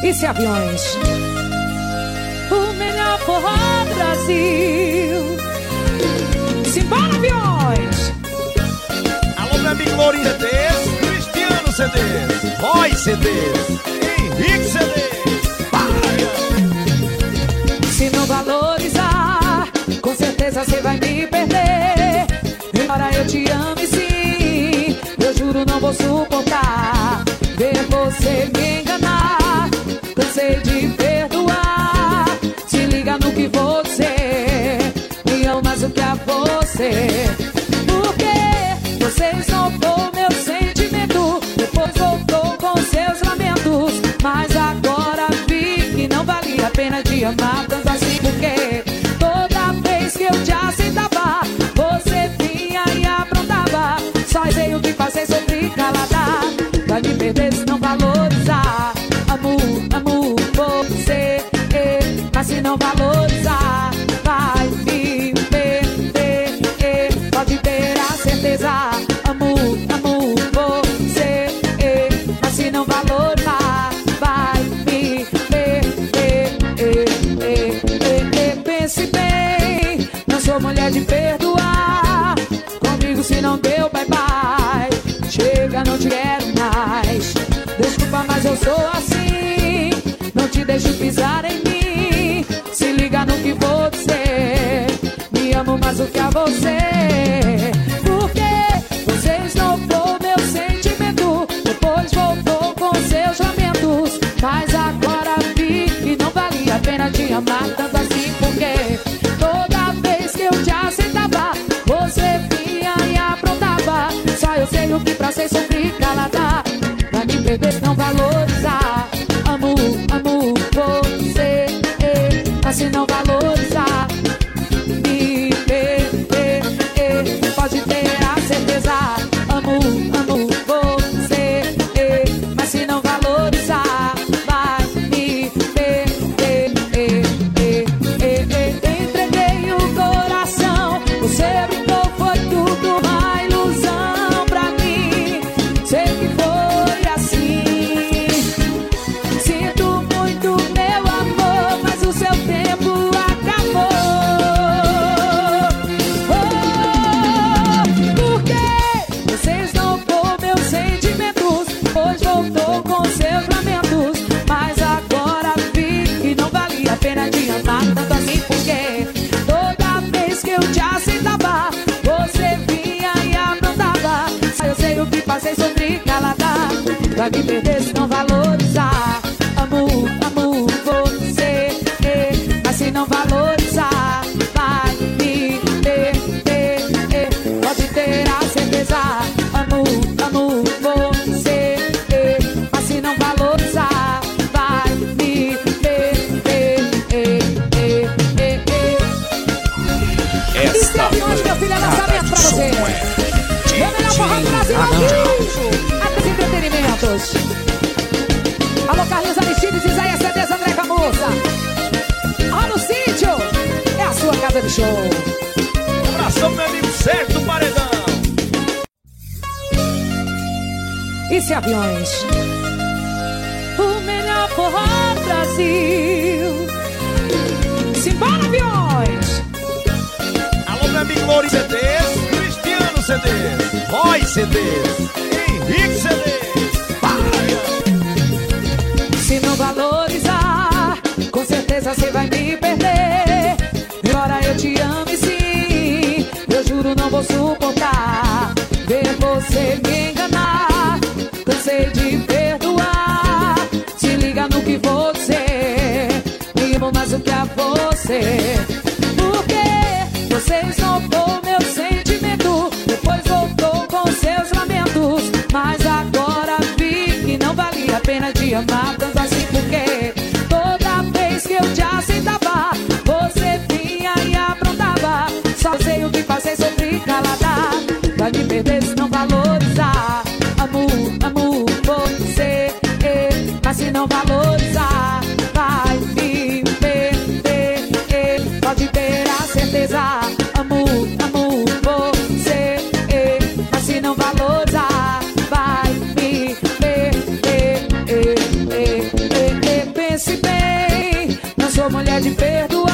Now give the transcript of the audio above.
E se aviões? O melhor forró do Brasil. Simbora, aviões! Alô, meu amigo Lourinho CDs, Cristiano CDs, Roy CDs, Henrique CDs. Para! Se não valorizar, com certeza você vai me perder. Embora eu te ame sim, eu juro não vou suportar ver você me enganar. Cansei de perdoar. Se liga no que você me ama mais do que a você. Porque você esnobou meu sentimento, depois voltou com seus lamentos. Mas agora vi que não valia a pena te amar tanto assim. Porque toda vez que eu te aceitava, você vinha e aprontava. Só sei o que fazer, sofri calada. Vai me perder se não valorizar. Amo, amo você, mas se não valorizar, vai me perder, pode ter a certeza. Amo, amo você, mas se não valorizar, vai me perder. Pense bem, não sou mulher de perdoar. Comigo se não deu, bye bye. Chega, não te quero mais. Desculpa, mas eu sou assim. Não te deixo pisar em mim. Se liga no que vou dizer. Me amo mais do que a você. Porque você esnobou meu sentimento, depois voltou com seus lamentos. Mas agora vi que não valia a pena te amar tanto assim. Porque toda vez que eu te aceitava, você vinha e aprontava. Só eu sei o que pra ser sofrer calada. Vai me perder se não valorizar. Amo, amo você, mas se não valorizar, me perder, pode ter a certeza. Amo, amo você, mas se não valorizar, vai me perder. Entreguei o coração, você brincou, foi tudo uma ilusão pra mim. Sei que foi assim. Sinto muito, meu amor, mas o seu tempo acabou. Porque você esnobou meus sentimentos, pois voltou com seus lamentos. Mas agora vi que não valia a pena te amar tanto assim. Porque toda vez que eu te aceitava, você vinha e aprontava. Só eu sei o que passei, sofri calada. Vai me perder se não valorizar. Amo, amo você, mas se não valorizar, vai me perder, pode ter a certeza. Amo, amo você, mas se não valorizar, vai me perder. E se aviões, meu filho, é lançamento pra você. Meu melhor forró do Brasil ao vivo. Até entretenimentos. Alô, Carlinhos Aristides, Isaías CDs, André Camusa. Ó, no sítio, é a sua casa de show. Um abração, meu amigo Sérgio do Paredão. E se aviões? O melhor forró do Brasil. Simbora, aviões! Alô, meu amigo Lourinho CDs, Cristiano CDs, Roy CDs, Henrique CDs. Para! Se não valorizar, com certeza você vai me perder. Embora eu te ame sim, eu juro não vou suportar ver você me enganar. Cansei de perdoar. Se liga no que você me amo mais do que a você. Porque você esnobou meu sentimento, depois voltou com seus lamentos. Mas agora vi que não valia a pena te amar tanto assim. Porque toda vez que eu te aceitava, você vinha e aprontava. Só sei o que fazer, sofri calada. Vai me perder se não valorizar. Amo, amo você, mas se não valorizar, vai me perder, pode ter a certeza. Amo, amo você, mas se não valorizar, vai me perder. esse bem. Não sou mulher de perdoar.